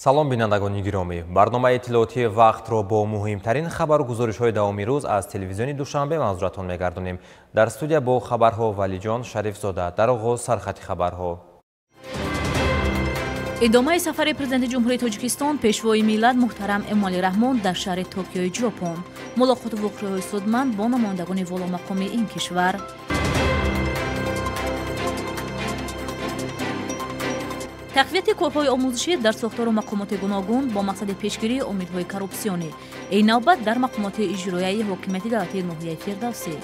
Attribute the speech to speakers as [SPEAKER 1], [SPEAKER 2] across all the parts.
[SPEAKER 1] салом бинандагони гиромӣ, барномаи иттилоотии вақтро бо муҳимтарин хабару гузоришҳои давоми рӯз аз телевизиони Душанбе манзуратон мегардонем. Дар студия бо хабарҳо Валиҷон Шарифзода. Дар оғоз сархати хабарҳо.
[SPEAKER 2] идомаи сафари президенти ҷумҳурии Тоҷикистон пешвои миллат муҳтарам Эмомалӣ Раҳмон дар шаҳри Токиои Ҷопон. мулоқоту воқеаҳои судманд бо намояндагони воломақоми ин кишвар. тақвияти корҳои омӯзишӣ дар сохтору мақомоти гуногун бо мақсади пешгирии умидҳои коррупсионӣ. ин навбат дар мақомоти иҷроияи ҳокимияти давлати ноҳияи Фирдавсӣ.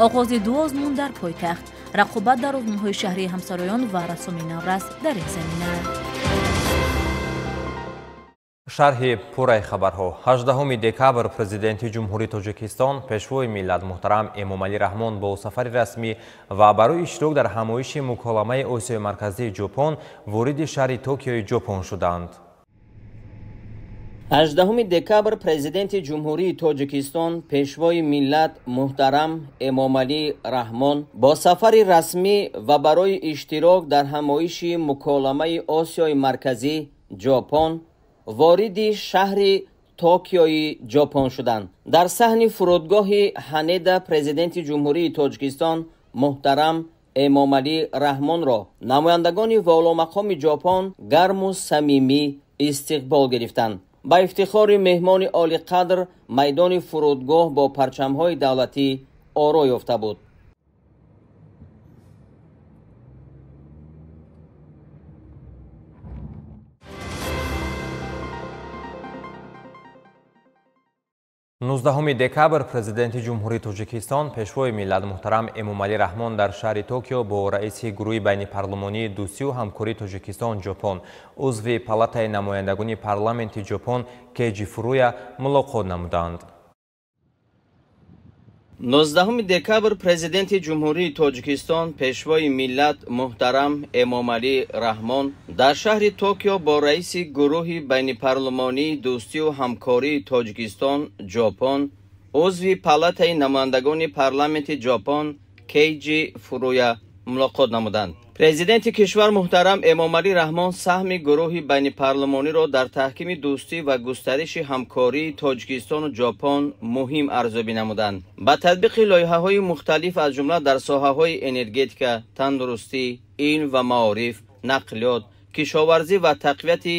[SPEAKER 2] оғози ду озмун дар пойтахт. рақобат дар озмунҳои шаҳрии ҳамсароён ва рассоми Наврас дар ин замина.
[SPEAKER 1] шарҳи пурраи хабарҳо. 18 декабр президенти ҷумҳурии Тоҷикистон пешвои миллат муҳтарам Эмомалӣ Раҳмон бо сафари расмӣ ва барои иштирок дар ҳамоиши муколамаи Осиёи Марказии Ҷопон вориди шаҳри Токиои Ҷопон шуданд.
[SPEAKER 3] 18 декабр президенти ҷумҳурии Тоҷикистон пешвои миллат муҳтарам Эмомалӣ Раҳмон бо сафари расмӣ ва барои иштирок дар ҳамоиши муколамаи Осиёи Марказӣ Ҷопон вориди шаҳри Токиои Ҷопон шуданд. дар саҳни фурудгоҳи Ҳанеда президенти ҷумҳурии Тоҷикистон муҳтарам Эмомалӣ Раҳмонро намояндагони воломақоми Ҷопон гарму самимӣ истиқбол гирифтанд. ба ифтихори меҳмони олиқадр майдони фурудгоҳ бо парчамҳои давлатӣ оро ёфта буд.
[SPEAKER 1] 19 декабр президенти ҷумҳурии Тоҷикистон пешвои миллат муҳтарам Эмомалӣ Раҳмон дар шаҳри Токио бо раиси гурӯҳи байнипарлумонии дӯстию ҳамкории Тоҷикистон Ҷопон, узви палатаи намояндагони парламенти Ҷопон Кейҷи Фуруя мулоқот намуданд.
[SPEAKER 3] 19 декабр президенти ҷумҳурии Тоҷикистон пешвои миллат муҳтарам Эмомалӣ Раҳмон дар шаҳри Токио бо раиси гурӯҳи байнипарлумонии дӯстию ҳамкории Тоҷикистон Ҷопон, узви палатаи намояндагони парламенти Ҷопон Кейҷи Фуруя мулоқот намуданд. президенти кишвар муҳтарам Эмомалӣ Раҳмон саҳми гурӯҳи байнипарлумониро дар таҳкими дӯстӣ ва густариши ҳамкории Тоҷикистону Ҷопон муҳим арзёбӣ намуданд. ба татбиқи лоиҳаҳои мухталиф аз ҷумла дар соҳаҳои энергетика, тандурустӣ, илм ва маориф, нақлиёт, кишоварзӣ ва тақвияти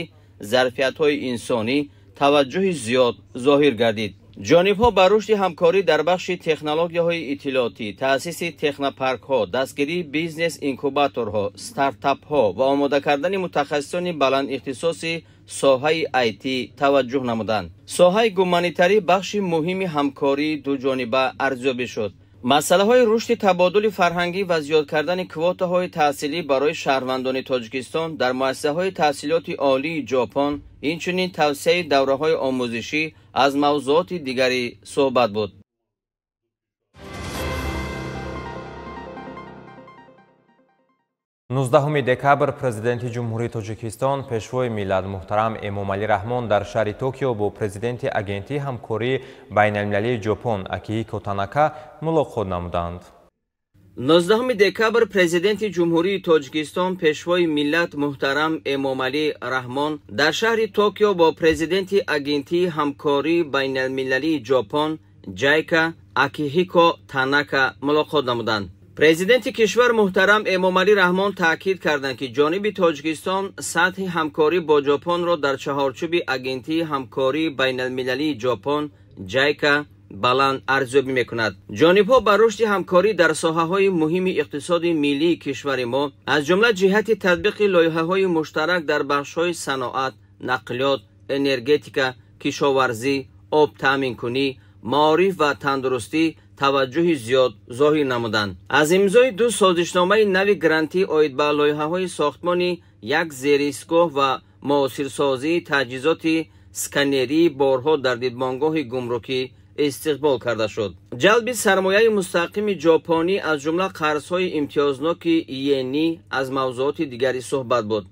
[SPEAKER 3] зарфиятҳои инсонӣ таваҷҷӯҳи зиёд зоҳир гардид. ҷонибҳо ба рушди ҳамкорӣ дар бахши технологияҳои иттилоотӣ, таъсиси технопаркҳо, дастгирии бизнес-инкубаторҳо, стартапҳо ва омода кардани мутахассисони баландихтисоси соҳаи IT таваҷҷӯҳ намуданд. соҳаи гуманитарӣ бахши муҳими ҳамкории дуҷониба арзёбӣ шуд. масъалаҳои рушди табодули фарҳангӣ ва зиёд кардани квотаҳои таҳсилӣ барои шаҳрвандони Тоҷикистон дар муассисаҳои таҳсилоти олии Ҷопон, инчунин тавсеяи давраҳои омӯзишӣ аз мавзуоти дигари суҳбат буд.
[SPEAKER 1] 19 декабр президенти ҷумҳурии Тоҷикистон пешвои миллат муҳтарам Эмомалӣ Раҳмон дар шаҳри Токио бо президенти агентии ҳамкории байналмилалии Ҷопон Акихико Танака мулоқот намуданд.
[SPEAKER 3] 19 декабр президенти ҷумҳурии Тоҷикистон пешвои миллат муҳтарам Эмомалӣ Раҳмон дар шаҳри Токио бо президенти агентии ҳамкории байналмилалии Ҷопон ҷайка Акихико Танака мулоқот намуданд. президенти кишвар муҳтарам Эмомалӣ Раҳмон таъкид карданд, ки ҷониби Тоҷикистон сатҳи ҳамкорӣ бо Ҷопонро дар чаҳорчӯби агентии ҳамкории байналмилалии Ҷопон ҷайка баланд арзёбӣ мекунад. ҷонибҳо ба рушди ҳамкорӣ дар соҳаҳои муҳими иқтисоди миллии кишвари мо, аз ҷумла ҷиҳати татбиқи лоиҳаҳои муштарак дар бахшҳои саноат, нақлиёт, энергетика, кишоварзӣ, обтаъминкунӣ, маориф ва тандурустӣ таваҷҷӯҳи зиёд зоҳир намуданд. аз имзои ду созишномаи нави грантӣ оид ба лоиҳаҳои сохтмони як зеристгоҳ ва муосирсозии таҷҳизоти сканерии борҳо дар дидбонгоҳи гумрукӣ истиқбол карда шуд. ҷалби сармояи мустақими ҷопонӣ аз ҷумла қарзҳои имтиёзноки йенӣ аз мавзуоти дигари суҳбат буд.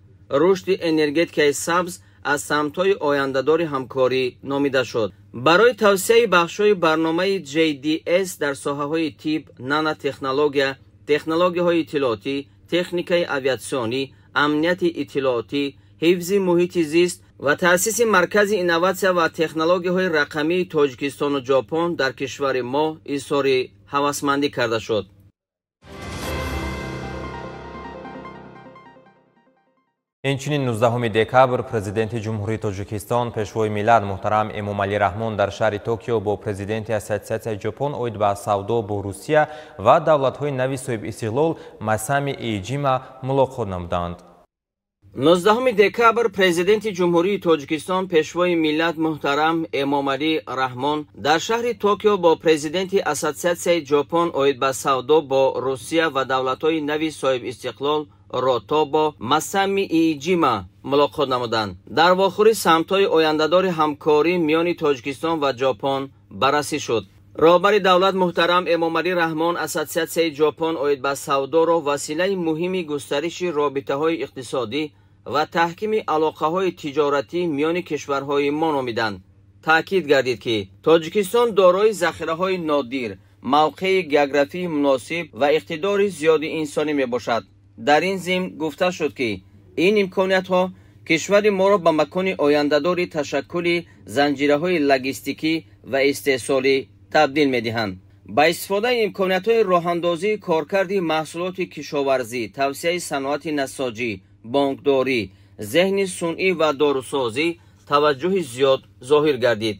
[SPEAKER 3] рушди энергетикаи сабз аз самтҳои ояндадори ҳамкорӣ номида шуд. барои тавсеяи бахшҳои барномаи JDS дар соҳаҳои тиб, нанотехнология, технологияҳои иттилоотӣ, техникаи авиатсионӣ, امنیت اطلاعاتی، حفظ محیط زیست و تأسیس مرکز اینواتسیا و تکنولوژی‌های رقمی تاجیکستان و ژاپن در کشور ما اظهار هوسمندی کرده شد.
[SPEAKER 1] инчунин 19 декабр президенти ҷумҳурии тоҷикистон пешвои миллат муҳтарам эмомалӣ раҳмон дар шаҳри Токио бо президенти ассотсиатсияи ҷопон оид ба савдо бо Русия ва давлатҳои нави соҳибистиқлол Масами Ииҷима мулоқот намуданд.
[SPEAKER 3] 19 декабр президенти ҷумҳурии тоҷикистон пешвои миллат муҳтарам эмомалӣ раҳмон дар шаҳри Токио бо президенти ассотсиатсияи ҷопон оид ба савдо бо Русия ва давлатҳои нави соҳибистиқлол ротобо Масами Ииҷима мулоқот намуданд. дар вохӯри самтҳои ояндадори ҳамкорӣ миёни тоҷикистон ва ҷопон баррасӣ шуд. роҳбари давлат муҳтарам эмомалӣ раҳмон ассотсиатсияи ҷопон оид ба савдоро василаи муҳими густариши робитаҳои иқтисодӣ ва таҳкими алоқаҳои тиҷоратӣ миёни кишварҳои мо номиданд. таъкид гардид ки тоҷикистон дорои захираҳои нодир, мавқеи географии муносиб ва иқтидори зиёди инсонӣ мебошад. дар ин зимн гуфта шуд ки ин имкониятҳо кишвари моро ба макони ояндадори ташаккули занҷираҳои логистикӣ ва истеҳсолӣ табдил медиҳанд. ба истифодаи имкониятҳои роҳандозии коркарди маҳсулоти кишоварзӣ, тавсияи саноати насоҷӣ, бонкдорӣ, зеҳни сунъӣ ва дорусозӣ таваҷҷӯҳи зиёд зоҳир гардид.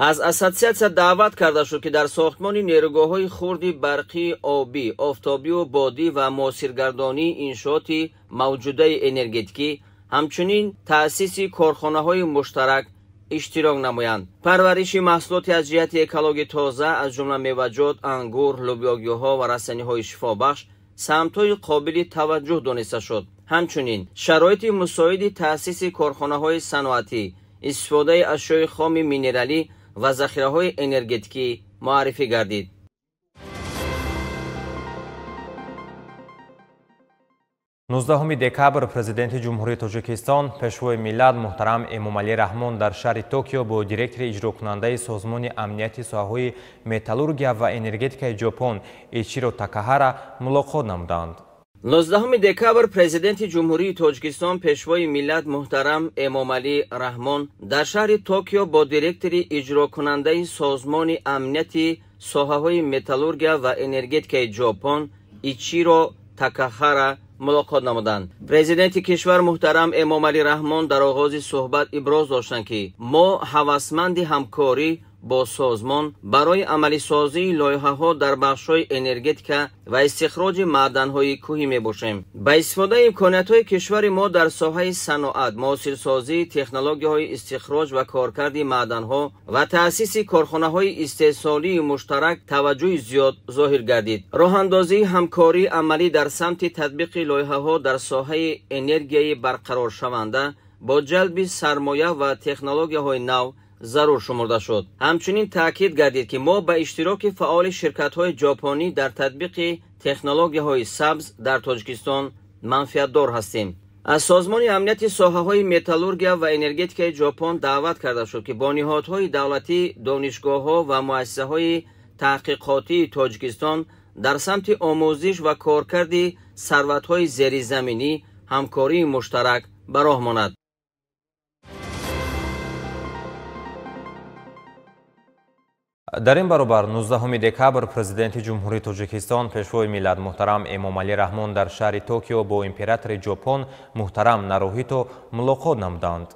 [SPEAKER 3] аз ассотсиатсия даъват карда шуд ки дар сохтмони нерӯгоҳҳои хурди барқии обӣ, офтобию бодӣ ва муосиргардонии иншооти мавҷудаи энергетикӣ, ҳамчунин таъсиси корхонаҳои муштарак иштирок намоянд. парвариши маҳсулоти аз ҷиҳати экологии тоза аз ҷумла меваҷот, ангур, лӯбиёгиҳо ва растаниҳои шифобахш самтҳои қобили таваҷҷӯҳ дониста шуд. ҳамчунин шароити мусоиди таъсиси корхонаҳои саноатӣ, истифодаи ашёи хоми минералӣ ва захираҳои энергетикӣ муаррифӣ гардид.
[SPEAKER 1] 19 декабр президенти ҷумҳурии тоҷикистон пешвои миллат муҳтарам эмомалӣ раҳмон дар шаҳри Токио бо директори иҷрокунандаи созмони амнияти соҳаҳои металлургия ва энергетикаи ҷопон Ичиро Такаҳара мулоқот намуданд.
[SPEAKER 3] 19 декабр президенти ҷумҳурии тоҷикистон пешвои миллат муҳтарам эмомалӣ раҳмон дар шаҳри Токио бо директори иҷрокунандаи созмони амнияти соҳаҳои металлургия ва энергетикаи ҷопон Ичиро Такаҳара мулоқот намуданд. президенти кишвар муҳтарам эмомалӣ раҳмон дар оғози суҳбат иброз доштанд ки мо ҳавасманди ҳамкорӣ бо созмон барои амалисозии лоиҳаҳо дар бахшҳои энергетика ва истихроҷи маъданҳои кӯҳӣ мебошем. ба истифодаи имкониятҳои кишвари мо дар соҳаи саноат, муосирсозӣ, технологияҳои истихроҷ ва коркарди маъданҳо ва таъсиси корхонаҳои истеҳсолии муштарак таваҷҷӯҳи зиёд зоҳир гардид. роҳандозии ҳамкории амалӣ дар самти татбиқи лоиҳаҳо дар соҳаи энергияи барқароршаванда бо ҷалби сармоя ва технологияҳои нав зарур шумурда шуд. ҳамчунин таъкид гардид ки мо ба иштироки фаъоли ширкатҳои ҷопонӣ дар татбиқи технологияҳои сабз дар Тоҷикистон манфиатдор ҳастем. аз созмони амнияти соҳаҳои металлургия ва энергетикаи ҷопон даъват карда шуд ки бо ниҳодҳои давлатӣ, донишгоҳҳо ва муассисаҳои таҳқиқотии Тоҷикистон дар самти омӯзиш ва коркарди сарватҳои зеризаминӣ ҳамкории муштарак ба роҳ монад.
[SPEAKER 1] дар ин баробар 19 декабр президенти ҷумҳурии тоҷикистон пешвои миллат муҳтарам эмомалӣ раҳмон дар шаҳри Токио бо императори ҷопон муҳтарам Нарухито мулоқот намуданд.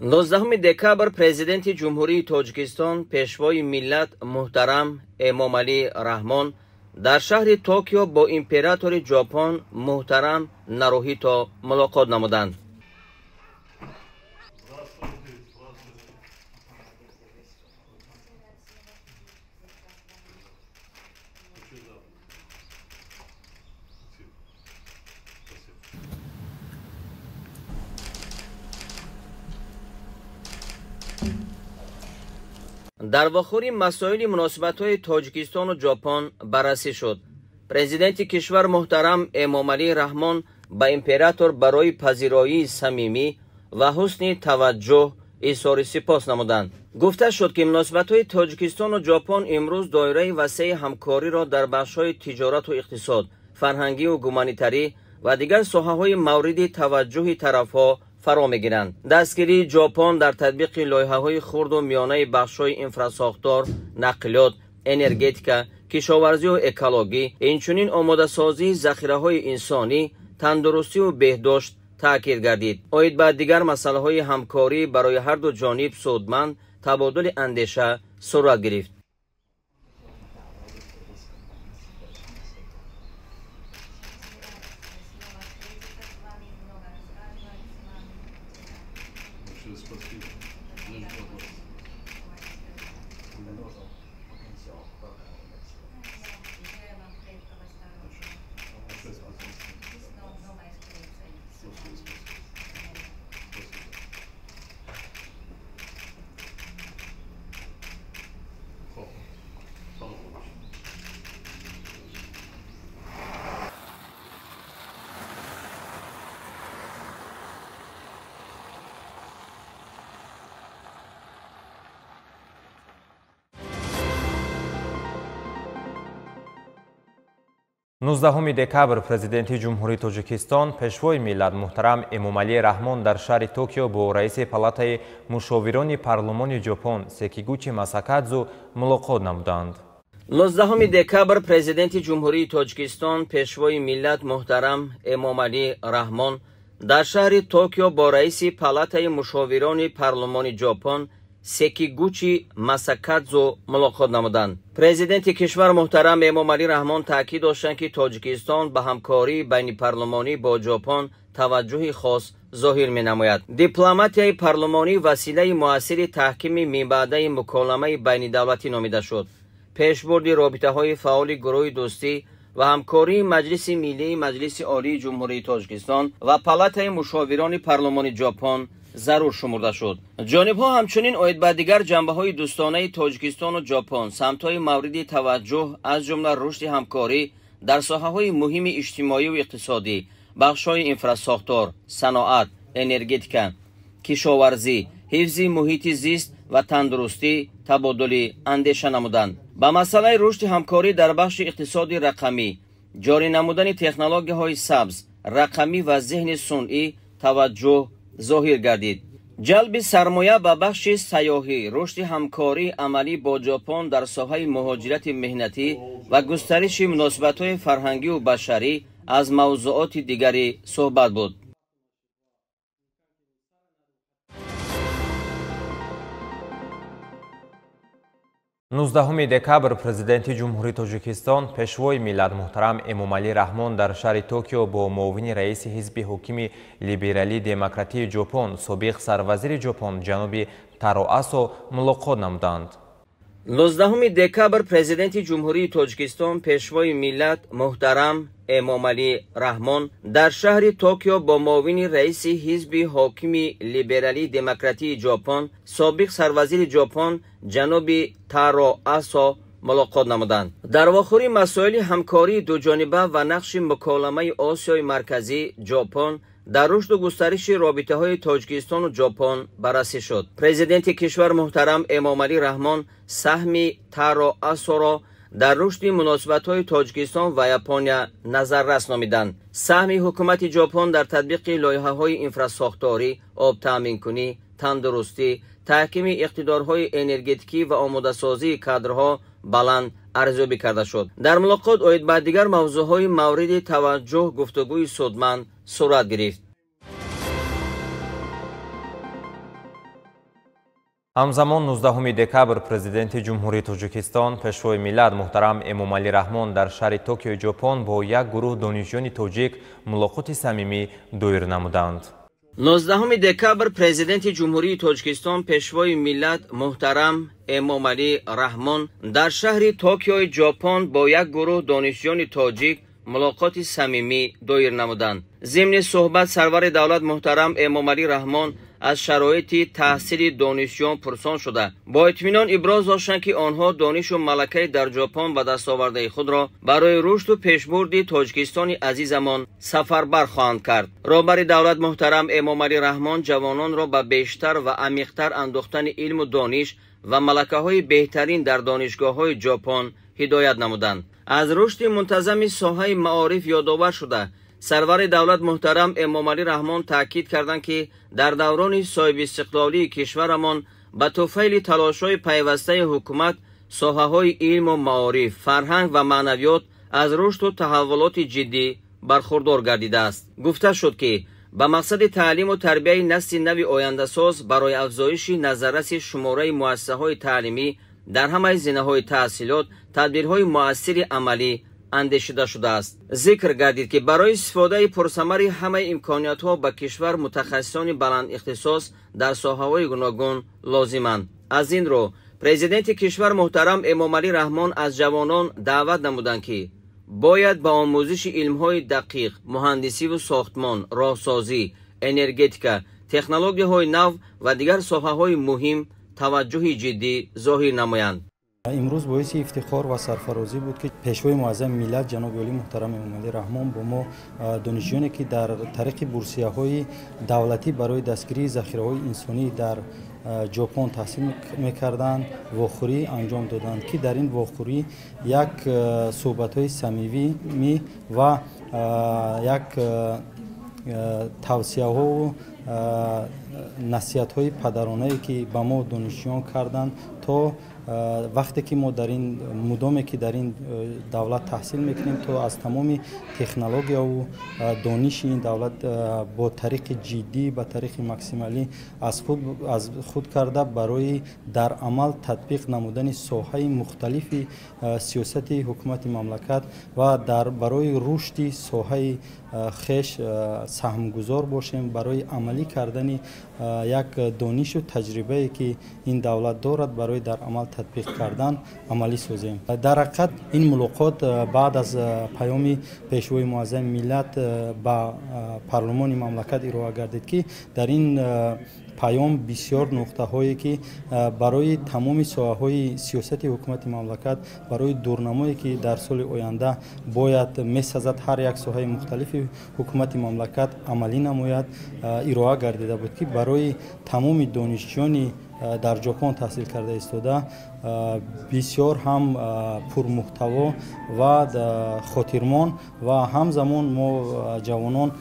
[SPEAKER 3] 19 декабр президенти ҷумҳурии тоҷикистон пешвои миллат муҳтарам эмомалӣ раҳмон дар шаҳри Токио бо императори ҷопон муҳтарам Нарухито мулоқот намуданд. дар вохӯри масоили муносибатҳои Тоҷикистону Ҷопон баррасӣ шуд. президенти кишвар муҳтарам Эмомалӣ Раҳмон ба император барои пазироии самимӣ ва ҳусни таваҷҷӯҳ изҳори сипос намуданд. гуфта шуд ки муносибатҳои Тоҷикистону Ҷопон имрӯз доираи васеъи ҳамкориро дар бахшҳои тиҷорату иқтисод, фарҳангию гуманитарӣ و دیگر ساحه‌های مورد توجه طرف‌ها فرا می‌گیرند. دستگیری ژاپن در تطبیق لایحه‌های خرد و میانه بخش‌های انفراساختار، نقلیات، انرژتیکا، کشاورزی و اکولوژی، اینچنین آماده‌سازی ذخیره‌های انسانی، تندرستی و بهداشت تاکید گردید. اوید بعد دیگر مسائل همکاری برای هر دو جانب سودمند تبادل اندیشه صورت گرفت.
[SPEAKER 1] نوزدهم دکبر президенти ҷумҳурии тоҷикистон пешвои миллат муҳтарам эмомалӣ раҳмон дар шаҳри Токио бо раиси палатаи мушовирони парлумони ҷопон Секигучи Масакадзу мулоқот намуданд.
[SPEAKER 3] 19 декабр президенти ҷумҳурии тоҷикистон пешвои миллат муҳтарам эмомалӣ раҳмон дар шаҳри Токио бо раиси палатаи мушовирони парлумони ҷопон Секигучи Масакадзу мулоқот намуданд. президенти кишвар муҳтарам эмомалӣ раҳмон таъкид доштанд ки тоҷикистон ба ҳамкории байни парлумонӣ бо ҷопон таваҷҷӯҳи хос зоҳир менамояд. Дипломатияи парлумонӣ василаи муассири таҳкими мибаъдаи муколамаи байнидавлатӣ номида шуд. пешбурди робитаҳои фаъоли гурӯҳи дӯстӣ ва ҳамкории маҷлиси миллии маҷлиси олии ҷумҳурии тоҷикистон ва палатаи мушовирони парлумони ҷопон зарур шумурда шуд. ҷонибҳо ҳамчунин оид ба дигар ҷанбаҳои дӯстонаи тоҷикистону ҷопон самтҳои мавриди таваҷҷӯҳ аз ҷумла рушди ҳамкорӣ дар соҳаҳои муҳими иҷтимоиву иқтисодӣ, бахшҳои инфрасохтор, саноат, энергетика, кишоварзӣ, ҳифзи муҳити зист ва тандурустӣ табодули андеша намуданд. ба масъалаи рушди ҳамкорӣ дар бахши иқтисоди рақамӣ, ҷорӣ намудани технологияҳои сабз, рақамӣ ва зеҳни сунъӣ таваҷҷӯҳ зоҳир гардид. ҷалби сармоя ба бахши сайёҳӣ, рушди ҳамкории амалӣ бо ҷопон дар соҳаи муҳоҷирати меҳнатӣ ва густариши муносибатҳои фарҳангиву башарӣ аз мавзуоти дигари суҳбат буд.
[SPEAKER 1] 19 декабр президенти ҷумҳурии тоҷикистон пешвои миллат муҳтарам эмомалӣ раҳмон дар шаҳри Токио бо муовини раиси ҳизби ҳокими либералии демократии ҷопон собиқ сарвазири ҷопон ҷаноби Таро Асо мулоқот намуданд.
[SPEAKER 3] 19 декабр президенти ҷумҳурии тоҷикистон пешвои миллат муҳтарам эмомалӣ раҳмон дар шаҳри Токио бо муовини раиси ҳизби ҳокими либералии демократии ҷопон собиқ сарвазири ҷопон ҷаноби Таро Асо мулоқот намуданд. дар вохӯри масоили ҳамкории дуҷониба ва нақши муколамаи Осиёи Марказӣ ҷопон дар рушду густариши робитаҳои Тоҷикистону ҷопон баррасӣ шуд. президенти кишвар муҳтарам эмомалӣ раҳмон саҳми Таро Асоро дар рушди муносибатҳои Тоҷикистон ва Япония назаррас номиданд. саҳми ҳукумати ҷопон дар татбиқи лоиҳаҳои инфрасохторӣ, обтаъминкунӣ, тандурустӣ, таҳкими иқтидорҳои энергетикӣ ва омодасозии кадрҳо баланд арзёбӣ карда шуд. дар мулоқот оид ба дигар мавзӯъҳои мавриди таваҷҷӯҳ гуфтугӯи судманд сурат гирифт.
[SPEAKER 1] ҳамзамон 19 декабр президенти ҷумҳурии тоҷикистон пешвои миллат муҳтарам эмомалӣ раҳмон дар шаҳри Токиои ҷопон бо як гурӯҳ донишҷӯёни тоҷик мулоқоти самимӣ доир намуданд.
[SPEAKER 3] 19 декабр президенти ҷумҳурии тоҷикистон пешвои миллат муҳтарам эмомалӣ раҳмон дар шаҳри Токиои ҷопон бо як гурӯҳ донишҷӯёни тоҷик мулоқоти самимӣ доир намуданд. зимни суҳбат сарвари давлат муҳтарам эмомалӣ раҳмон аз шароити таҳсили донишҷӯён пурсон шуда бо итминон иброз доштанд ки онҳо донишу малакаи дар ҷопон ба дастовардаи худро барои рушду пешбурди тоҷикистони азизамон сафарбар хоҳанд кард. роҳбари давлат муҳтарам эмомалӣ раҳмон ҷавононро ба бештар ва амиқтар андохтани илму дониш ва малакаҳои беҳтарин дар донишгоҳҳои ҷопон ҳидоят намуданд. аз рушди мунтазами соҳаи маориф ёдовар шуда سرور دولت محترم امامعلی رحمان تاکید کردند که در دوران صاحب استقلالی کشورمان به طفیل تلاش‌های پیوسته حکومت ساحه‌های علم و معارف، فرهنگ و معنویات از رشد و تحولات جدی برخوردار گردیده است. گفته شد که به مقصد تعلیم و تربیت نسل نوی آینده‌ساز برای افزایش نظررس شماره مؤسسه‌های تعلیمی در همه زمینه‌های تحصیلات تدبیرهای مؤثر عملی اندیشیده شده است. ذکر گردید که برای استفاده پرثمر همه امکانیت‌ها به کشور متخصصان بلند اختصاص در ساحه‌های گوناگون لازمند. از این رو پرزیدنت کشور محترم امامعلی رحمان از جوانان دعوت نمودند که باید به آموزش علم‌های دقیق، مهندسی و ساختمان، راهسازی، انرژتیکا، تکنولوژی‌های نو و دیگر ساحه‌های مهم توجه جدی ظاهر نمایند.
[SPEAKER 4] امروز باعث افتخار و سرفرازی بود که پیشوای معظم ملت جناب عالی محترم امامعلی رحمان با ما دانشجویانی که در طریق بورسیه‌های دولتی برای دستگیری ذخیره‌های انسانی در ژاپن تحصیل می‌کردند واخوری انجام دادند که در این واخوری یک صحبت‌های صمیمی و یک توصیه‌ها و نصیحت‌های پدرانه‌ای که به ما دانشجویان کردند تا وقتی که ما در این مدامی که در این دولت تحصیل میکنیم تا از تمام تکنولوژیا و دانش این دولت با طریق جدی با طریق ماکسیمالی از خود کرده برای در عمل تطبیق نمودن ساحه مختلف سیاست حکومت مملکت و برای رشد ساحه خیش سهمگذار باشیم برای عملی کردن یک دانش و تجربه که این دولت دارد برای در عمل تطبیق کردن عملی سازیم. در حقیقت این ملاقات بعد از پیام پیشوای معظم ملت به پارلمان مملکت ارائه گردید که در این پیام بسیار نقطه هایی که برای تمام ساحه های سیاست حکومت مملکت برای دورنمایی که در سال آینده باید میسازد هر یک ساحه مختلف حکومت مملکت عملی نماید ارائه گردیده بود که برای تمام دانشجویان در ژاپن تحصیل کرده ایستاده بسیار هم پرمحتوا و خاطرمان و همزمان ما جوانان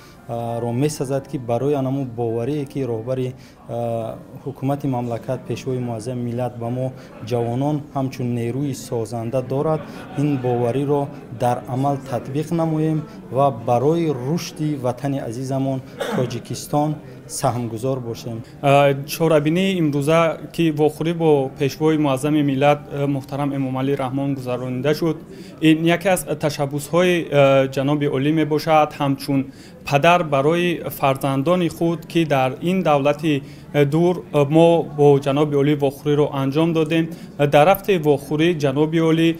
[SPEAKER 4] را میسازد که برای انمو باوری که رهبر حکومت مملکت پیشوای معظم ملت به ما جوانان همچون نیروی سازنده دارد این باوری را در عمل تطبیق نماییم و برای رشد وطن عزیزمان تاجیکستان سهمگذار باشیم.
[SPEAKER 5] چهاربینی امروزه که واخوری با پیشوای معظم ملت محترم امامعلی رحمان گذرانیده شد این یکی از تشبس‌های جناب عالی می باشد همچون پدر برای فرزندان خود که در این دولت دور ما با جناب عالی واخوری رو انجام دادیم. در رفت واخوری جناب عالی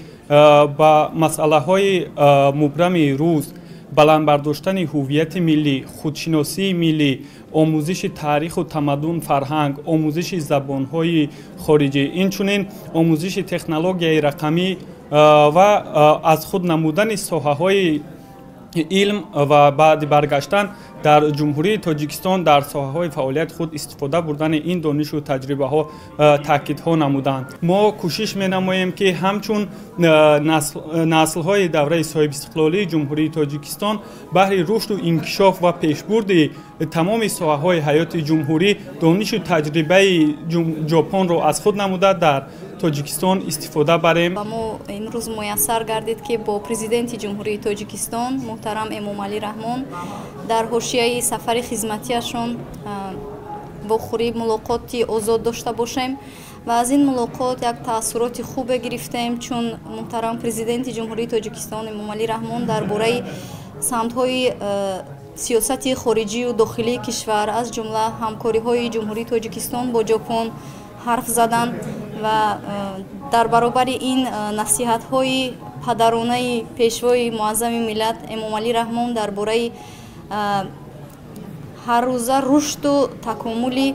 [SPEAKER 5] با مسئله های مبرم روز بلند برداشتن هویت ملی، خودشناسی ملی، آموزش تاریخ و تمدن فرهنگ، آموزش زبان‌های خارجی، اینچنین آموزش تکنولوژی رقمی و از خود نمودن ساحه‌های علم و بعد برگشتن در جمهوری تاجیکستان در ساحه‌های فعالیت خود استفاده بردن این دانش و تجربه ها تاکیدها نمودند. ما کوشش می‌نماییم که همچون نسل های دوره صاحب استقلالی جمهوری تاجیکستان بهر رشد و انکشاف و پیشبرد تمام ساحه‌های حیات جمهوری دانش و تجربه ژاپن را از خود نموده در تاجیکستان استفاده بریم.
[SPEAKER 6] ما امروز میسر گردید که با پرزیدنت جمهوری تاجیکستان محترم امامعلی رحمان در حاشیه سفر خدمتیشون با خوری ملاقاتی آزاد داشته باشیم و از این ملاقات یک تاثیرات خوب گرفتیم چون محترم پرزیدنت جمهوری تاجیکستان امامعلی رحمان درباره سمت‌های سیاست خارجی و داخلی کشور از جمله همکاری‌های جمهوری تاجیکستان با ژاپن حرف زدند و در برابر این نصیحت‌های پدرانه پیشوای معظم ملت امامعلی رحمان درباره هر روزه رشد و تکامل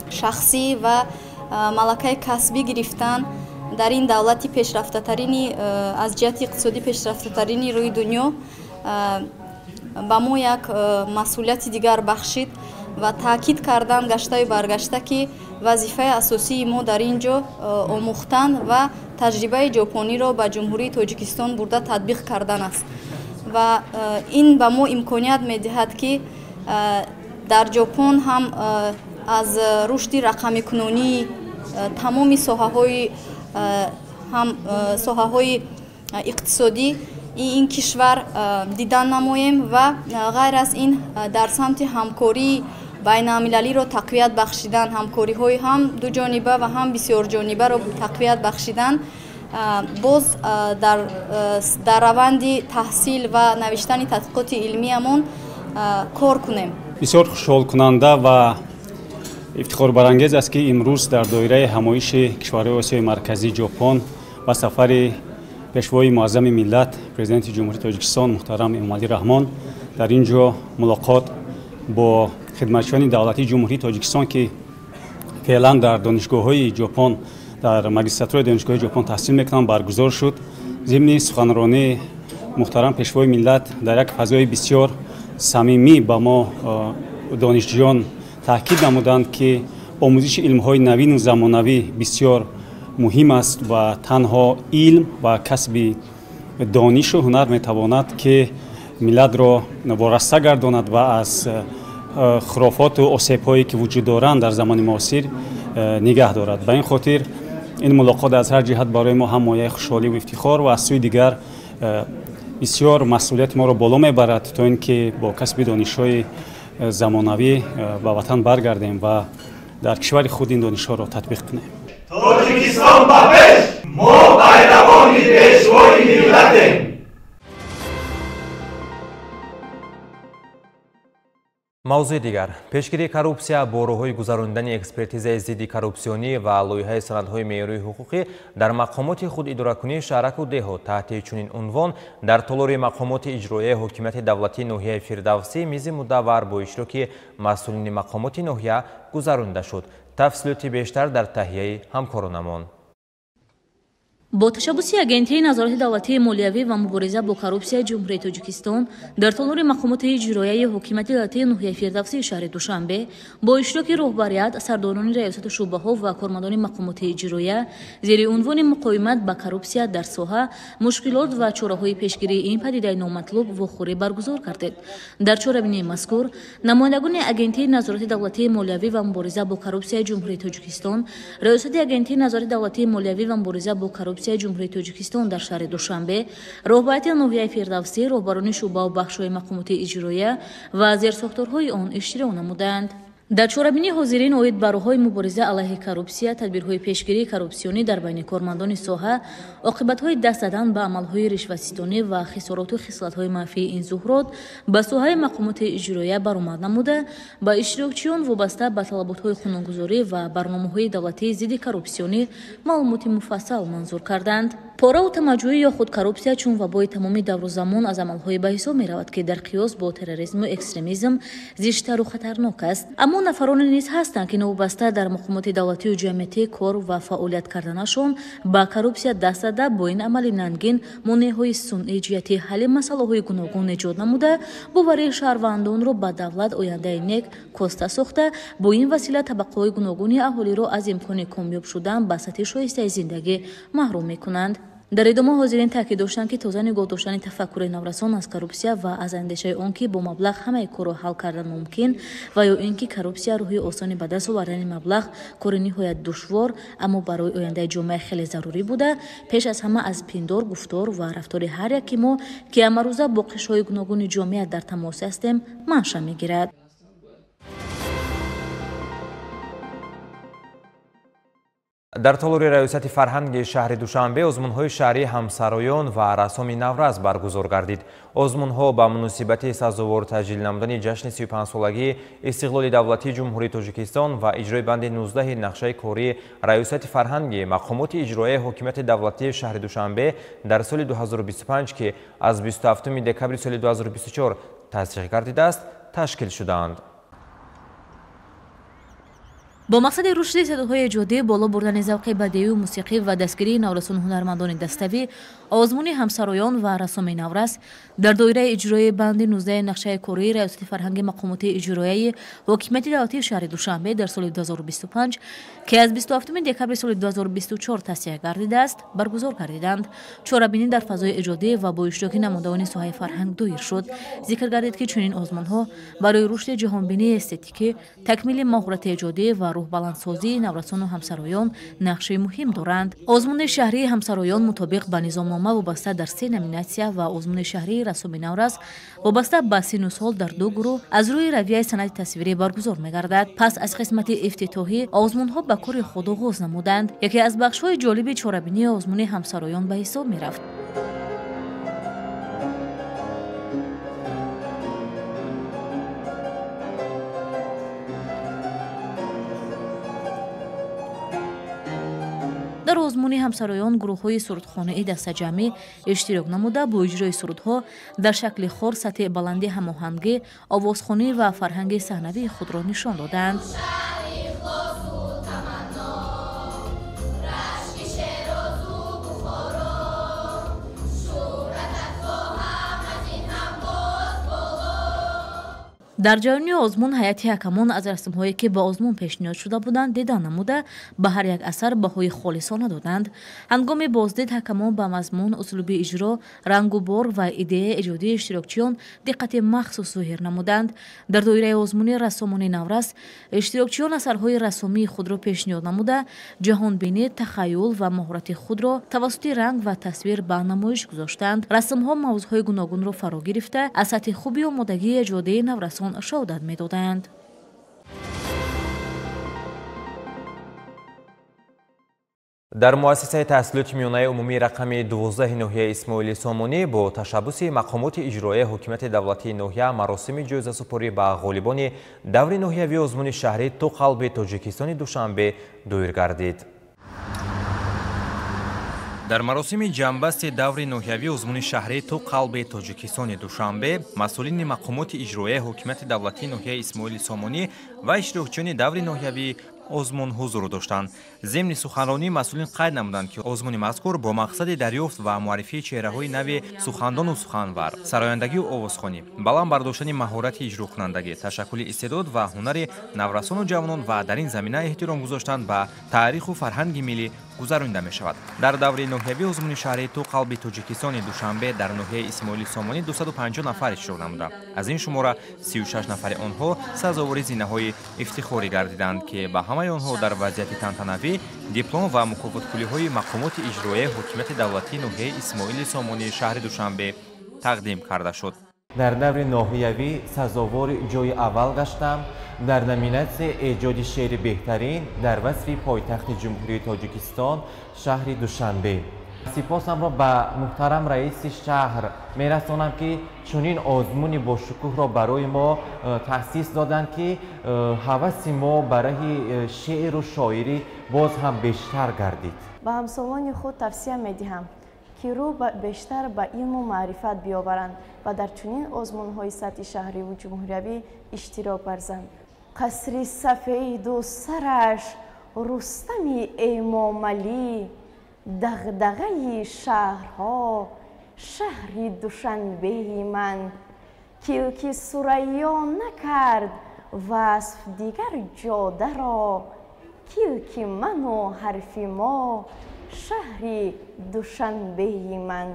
[SPEAKER 6] شخصی و ملکه کسبی گرفتن در این دولت پیشرفته‌ترین از جهت اقتصادی پیشرفته‌ترین روی دنیا با ما یک مسئولیت دیگر بخشید و تاکید کردن گشته و برگشته که وظیفه اساسی ما در اینجا آموختن و تجربه ژاپنی را به جمهوری تاجیکستان برده تطبیق کردن است و این به ما امکانیت می‌دهد که در ژاپن هم از رشد رقمی کنونی تمام ساحه‌های اقتصادی این کشور دیدن نماییم و غیر از این در سمت همکاری بین المللی را تقویت بخشیدن، همکاری‌های هم دو جانبه و هم بسیار جانبه را تقویت بخشیدن، باز در روند تحصیل و نوشتن تحقیقات علمیمون کار کنیم.
[SPEAKER 7] بسیار خوشحال کننده و افتخار برانگیز است که امروز در دایره همایش کشورهای آسیای مرکزی ژاپن و سفر پیشوای معظم ملت پرزیدنت جمهوری تاجیکستان محترم امومالی رحمان در اینجا ملاقات با خدمتچیان دولتی جمهوری تاجیکستان که فعلا در دانشگاه‌های ژاپن در ماگستراتور دانشگاه ژاپن تحصیل میکنند برگزار شد. ضمن سخنرانی محترم پیشوای ملت در یک فضای بسیار صمیمی با ما دانشجویان تاکید نمودند که آموزش علم‌های نوین و زمانوی بسیار مهم است و تنها علم و کسب دانش و هنر میتواند که ملت را وارسته گرداند و از خرافات و آسیب‌هایی که وجود دارند در زمان معاصر نگه دارد. به این خاطر این ملاقات از هر جهت برای ما هم مایه خوشحالی و افتخار و از سوی دیگر بسیار مسئولیت ما را بالا میبرد تا اینکه با کسب دانش‌های زمانوی به وطن برگردیم و در کشور خود این دانش‌ها را تطبیق کنیم.
[SPEAKER 8] تاجیکستان به پیش، ما پیروان پیشوای ملتیم.
[SPEAKER 1] موضوع دیگر پیشگیری коррупсия با راههای گذراندن اکسپرتیز ضد коррупسیونی و لایحه سندهای معیاری حقوقی در مقامات خود اداره کنی شهرک و دهات تحت چنین عنوان در تالار مقامات اجرایی حکومت دولتی ناحیه فردوسی میز مدور با اشتراک مسئولین مقامات ناحیه گذرانده شد. تفصیلات بیشتر در تهیه همکارانمان.
[SPEAKER 2] با تشبث агентии назорати давлатии молиявӣ ва мубориза бо коррупсияи ҷумҳурии тоҷикистон дар толори мақомоти иҷроияи ҳокимияти давлатии ноҳияи фирдавсии шаҳри душанбе бо иштироки роҳбарият сардорони раёсату шӯъбаҳо ва кормандони мақомоти иҷроия зери унвони муқовимат ба коррупсия дар соҳа мушкилот ва чораҳои пешгирии ин падидаи номатлуб вохӯрӣ баргузор гардид. дар чорабинии мазкур намояндагони агентии назорати давлатии молиявӣ ва мубориза бо коррупсияи ҷумҳурии тоҷикистон раёсати агентии назорати давлатии молиявӣ ва мубориза бо коррупсия ҷумҳурии тоҷикистон дар шаҳри душанбе роҳбарияти ноҳияи фирдавсӣ роҳбарони шӯъбаву бахшҳои мақомоти иҷроия ва зерсохторҳои он иштирок намуданд. дар чорабинии ҳозирин оид ба роҳҳои мубориза алайҳи коррупсия тадбирҳои пешгирии коррупсионӣ дар байни кормандони соҳа оқибатҳои даст задан ба амалҳои ришватситонӣ ва хисороту хислатҳои манфии ин зуҳрот ба соҳаи мақомоти иҷроия баромад намуда ба иштирокчиён вобаста ба талаботҳои қонунгузорӣ ва барномаҳои давлатии зидди коррупсионӣ маълумоти муфассал манзур карданд. пораву тамаҷҷӯҳӣ ё худ коррупсия чун вабои тамоми давру замон аз амалҳое ба ҳисоб меравад ки дар қиёс бо терроризму экстремизм зиштару хатарнок аст. аммо нафароне низ ҳастанд ки новобаста дар мақомоти давлатию ҷамъиятӣ кор ва фаъолият карданашон ба коррупсия даст зада бо ин амали нангин монеъҳои сунъӣ ҷиҳати ҳалли масъалаҳои гуногун эҷод намуда боварии шаҳрвандонро ба давлат ояндаи нек коста сохта бо ин васила табақаҳои гуногуни аҳолиро аз имкони комёб шудан ба сатҳи шоистаи зиндагӣ маҳрум мекунанд. дар идома ҳозирин таъкид доштанд ки тоза нигоҳ доштани тафаккури наврасон аз коррупсия ва аз андешаи он ки бо маблағ ҳамаи корро ҳал кардан мумкин ва ё ин ки коррупсия роҳи осони ба даст овардани маблағ кори ниҳоят душвор аммо барои ояндаи ҷомеа хеле зарурӣ буда пеш аз ҳама аз пиндор гуфтор ва рафтори ҳар яки мо ки амарӯза бо қишрҳои гуногуни ҷомеа дар тамос ҳастем манша мегирад.
[SPEAKER 1] در طالور ریاست فرهنگ شهر دوشنبه ازمونهای شهری همسرایان و رسام نوروز برگزار گردید. ازمونها با مناسبت سازوار تجلیل نمودن جشن 35 سالگی استقلال دولتی جمهوری تاجیکستان و اجرای بند 19 نقشه کاری ریاست فرهنگ مقامات اجرایی حکومت دولتی شهر دوشنبه در سال 2025 که از 27 دکبر سال 2024 تصدیق گردیده است تشکیل شدند.
[SPEAKER 2] با مقصد رشد استعدادهای ایجادی، بالا بردن ذوق بدیعی و موسیقی و دستگیری نورسان هنرمندان دستوی، آزمون همسرایان و رسام نورس در دایره اجرای بند 19 نقشه کاری ریاست فرهنگ مقامات اجرایی حکومت دولتی شهر دوشنبه در سال 2025 که از 27 دکبر سال 2024 تصحیح گردیده است برگزار گردیدند. چهاربینی در فضای ایجادی و با اشتراک نمایندگان ساحه فرهنگ دایر شد. ذکر گردید که چنین آزمون‌ها برای رشد جهانبینی استتیکی، تکمیل مهارت ایجادی و روح بلندسازی نورسان و همسرایان نقشه مهم دارند. آزمون شهری همسرایان مطابق به نظامنامه وابسته در 3 نامیناسیا و آزمون شهری رسام نورس وابسته به سن و سال در 2 گروه از روی رویه صنعت تصویری برگزار می‌گردد. پس از قسمت افتتاحی آزمون‌ها به کار خود آغاز نمودند. یکی از بخش‌های جالب چهاربینی آزمون همسرایان به حساب می‌رفت. در آزمون همسرایان گروه‌های سرودخانه‌ای دسته‌جمعی اشتراک نموده با اجرای سرودها در شکل خور سطح بلندی هماهنگی، آوازخوانی و فرهنگ صحنوی خود را نشان دادند. در جریان آزمون هیئت حکمان از رسم‌هایی که با آزمون پیشنهاد شده بودند دیدن نموده به هر یک اثر بهای خالصانه دادند. هنگام بازدید حکمان به مضمون، اسلوب اجرا، رنگ و بار و ایده ایجادی اشتراکچیان دقت مخصوص ظاهر نمودند. در دایره آزمون رسامان نورس اشتراکچیان اثرهای رسامی خود را پیشنهاد نموده جهانبینی، تخیل و مهارت خود را توسط رنگ و تصویر به نمایش گذاشتند. رسم‌ها موضوعهای گوناگون را فرا گرفته از سطح خوبی و آمادگی ایجادی نورسان شهادت می‌دادند.
[SPEAKER 1] در مؤسسه تحصیلات میانه عمومی رقم 12 ناحیه اسماعیل سامانی با تشبث مقامات اجرایی حکومت دولتی ناحیه مراسم جایزه سپاری به غالبان دور ناحیوی آزمون شهری تو قلب تاجیکستان دوشنبه دایر گردید. در مراسم جنبست دور ناحیوی آزمون شهری تو قلب تاجیکستان دوشنبه مسئولین مقامات اجرایی حکومت دولتی ناحیه اسماعیل سامانی و اشتراکچیان دور ناحیوی آزمون حضور داشتند. ضمن سخنرانی مسئولین قید نمودند که آزمون مذکور با مقصد دریافت و معرفی چهره‌های نو سخندان و سخنور، سرایندگی و آوازخوانی، بلند برداشتن مهارت اجرا کنندگی، تشکل استعداد و هنر نورسان و جوانان و در این زمینه احترام گذاشتن به تاریخ و فرهنگ ملی گذرانده می شود. در دوره ناحیوی آزمون شهری تو قلب تاجیکستان دوشنبه در ناحیه اسماعیل سامانی 250 نفر اشتراک نمودند. از این شماره 36 نفر آنها سزاوار زینه‌های افتخاری گردیدند که به همه آنها در وضعیت تنتنوی دیپلم و مکافات‌پولی‌های مقامات اجرایی حکومت دولتی ناحیه اسماعیل سامانی شهر دوشنبه تقدیم کرده شد.
[SPEAKER 9] در دور ناحیوی سزاوار جای اول گشتم. در نامیناسیون ایجاد شعر بهترین در وصف پایتخت جمهوری تاجیکستان شهر دوشنبه. سپاسم را به محترم رئیس شهر میرسانم که چنین آزمونی با شکوه را برای ما تأسیس دادند که هوس ما برای شعر و شاعری باز هم بیشتر گردید.
[SPEAKER 10] به همسالان خود توصیه می‌دهم که رو بیشتر به علم و معرفت بیاورند و در چنین آزمون‌های سطح شهری و جمهوریوی اشتراک ورزند. قصر سفید و سرش رستم امام علی، دغدغه شهرها شهر دوشنبه من، کلک ثریا نکرد وصف دیگر جاده را، کلک من و حرف ما شهر دوشنبه من.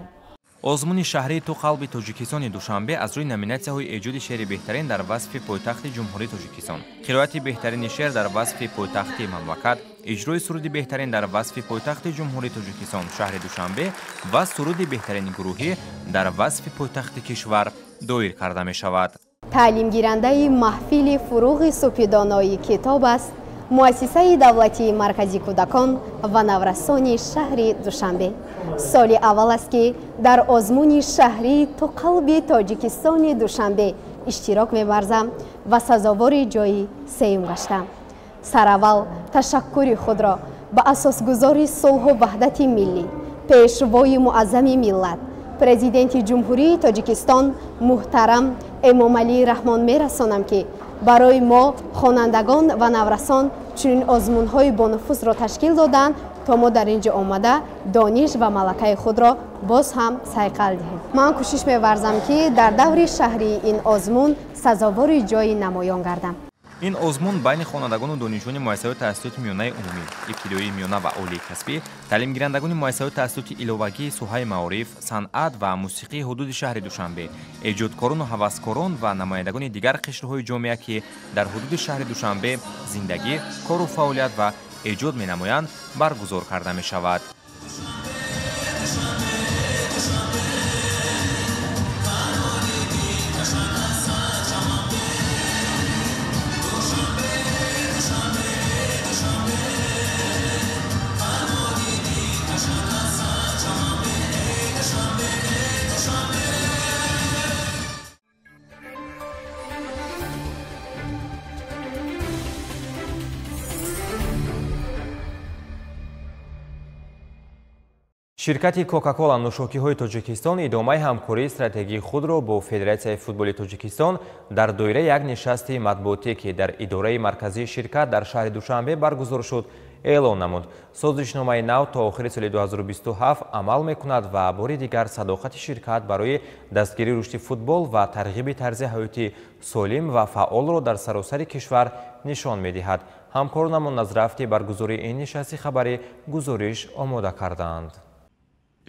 [SPEAKER 1] آزمون شهری تو قلب تاجیکستان دوشنبه از روی نامیناسی‌های ایجاد شعر بهترین در وصف پایتخت جمهوری تاجیکستان، قرائت بهترین شعر در وصف پایتخت مملکت، اجرای سرود بهترین در وصف پایتخت جمهوری تاجیکستان شهر دوشنبه و سرود بهترین گروهی در وصف پایتخت کشور دایر کرده می شود.
[SPEAKER 11] تعلیم گیرنده محفل فروغ سپیدانای کتاب است مؤسسه دولتی مرکزی کودکان و نورسان شهر دوشنبه. سال اول است که در آزمون شهری تو قلب تاجیکستان دوشنبه اشتراک می‌ورزم و سزاوار جای سوم گشتم. سراول تشکر خود را به اساسگذار صلح و وحدت ملی، پیشوای معظم ملت، پرزیدنت جمهوری تاجیکستان محترم امام علی رحمان میرسانم که барои мо хонандагон ва наврасон чунин озмунҳои бонуфузро ташкил доданд то мо дар ин ҷо омада дониш ва малакаи худро боз ҳам сайқал диҳем. ман кӯшиш меварзам ки дар даври шаҳри ин озмун сазовори ҷои намоён гардам.
[SPEAKER 1] ин озмун байни хонандагону донишҷӯёни муассисаҳои таҳсилоти миёнаи умумӣ, ибтидоии миёна ва олии касбӣ, таълимгирандагони муассисаҳои таҳсилоти иловагии соҳаи маориф, санъат ва мусиқии ҳудуди шаҳри Душанбе, эҷодкорону ҳаваскорон ва намояндагони дигар қишрҳои ҷомеа ки дар ҳудуди шаҳри Душанбе зиндагӣ, кору фаъолият ва эҷод менамоянд, баргузор карда мешавад. ширкати Кока-Кола нӯшокиҳои Тоҷикистон идомаи ҳамкории стратегии худро бо Федератсияи футболи Тоҷикистон дар доираи як нишасти матбуотие ки дар идораи марказии ширкат дар шаҳри Душанбе баргузор шуд, эълон намуд. Созишномаи нав то охири соли 2027 амал мекунад ва бори дигар садоқати ширкат барои дастгирии рушди футбол ва тарғиби тарзи ҳаёти солим ва фаъолро дар саросари кишвар нишон медиҳад. ҳамкоронамон аз рафти баргузории ин нишасти хабарӣ гузориш омода карданд.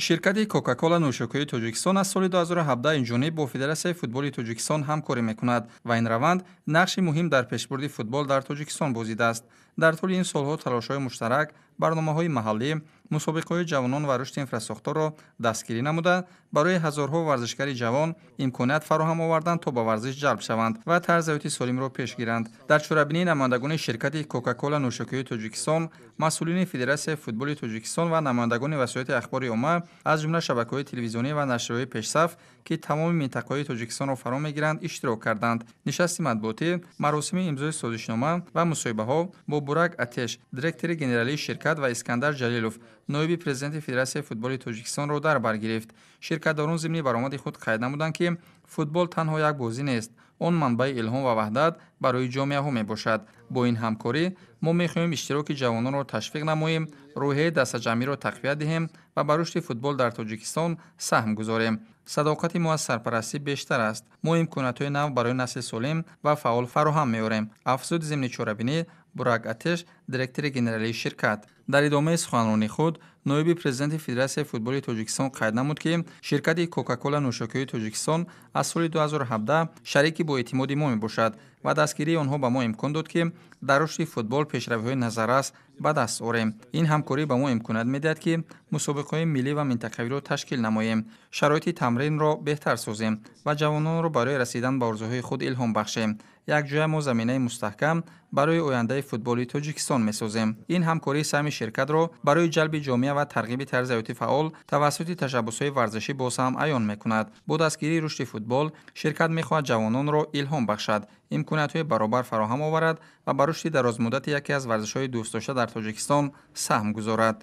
[SPEAKER 12] ширкати Кока-Кола нӯшокиҳои Тоҷикистон аз соли 2017 инҷониб бо Федератсияи футболи Тоҷикистон ҳамкорӣ мекунад ва ин раванд нақши муҳим дар пешбурди футбол дар Тоҷикистон бозидааст. дар тӯли ин солҳо талошҳои муштарак, барномаҳои маҳаллӣ, мусобиқаҳои ҷавонон ва рушди инфраструктурро дастгирӣ намуда, барои ҳазорҳо варзишгари ҷавон имконият фароҳам оварданд то ба варзиш ҷалб шаванд ва тарзи ҳаёти солимро пеш гиранд. дар чорабинии намояндагони ширкати Кока-Кола нӯшокиҳои Тоҷикистон, масъулини Федератсияи футболи Тоҷикистон ва намояндагони васоити ахбори умма, аз ҷумла шабакаҳои телевизионӣ ва нашриёи пешсаф, ки тамоми минтақаҳои Тоҷикистонро фаро мегиранд, иштирок карданд. нишасти матбуотӣ, маросими имзои созишнома ва мусоҳибаҳо бо Бурак Атеш, директори генералии ширкат ва Искандар Ҷалилов, ноиби президенти Федератсияи футболи Тоҷикистонро дар бар гирифт. ширкатдорон зимни баромади худ қайд намуданд ки футбол танҳо як бозӣ нест, он манбаи илҳом ва ваҳдат барои ҷомеаҳо мебошад. бо ин ҳамкорӣ мо мехоҳем иштироки ҷавононро ташвиқ намоем, рӯҳияи дастаҷамъиро тақвият диҳем ва ба рушди футбол дар Тоҷикистон саҳм гузорем. садоқати мо аз сарпарастӣ бештар аст. мо имкониятҳои нав барои насли солим ва фаъол фароҳам меорем, афзуд зимни чорабинӣ Бурак Атеш, директори генералии ширкат. дар идомаи суханронии худ ноиби президенти Федератсияи футболи Тоҷикистон қайд намуд ки ширкати Кока-Кола нӯшокиҳои Тоҷикистон аз соли 2017 шарики боэътимоди мо мебошад ва дастгирии онҳо ба мо имкон дод ки дар рушди футбол пешравиҳои назаррас ба даст орем. ин ҳамкорӣ ба мо имконият медиҳад ки мусобиқаҳои миллӣ ва минтақавиро ташкил намоем, шароити тамринро беҳтар созем ва ҷавононро барои расидан ба орзуҳои худ илҳом бахшем. якҷоя мо заминаи мустаҳкам барои ояндаи футболи Тоҷикистон месозем. ин ҳамкорӣ саҳми ширкатро барои ҷалби ҷомеа ва тарғиби тарзи ҳаёти фаъол тавассути tashabbusҳои варзишӣ боз ҳам аён мекунад. бо дастгирии рушди футбол, ширкат мехоҳад ҷавононро илҳом бахшад, имкониятҳои баробар фароҳам оварад ва ба рушди дарозмуддати яке аз варзишҳои дӯстдошта дар Тоҷикистон саҳм гузорад.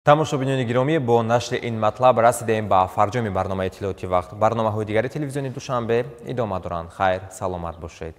[SPEAKER 1] тамошобинони гиромӣ, бо нашри ин матлаб расидем ба фарҷоми барномаи иттилоъоти вақт. барномаҳои дигари телевизиони Душанбе идома доранд. хайр, саломат бошед.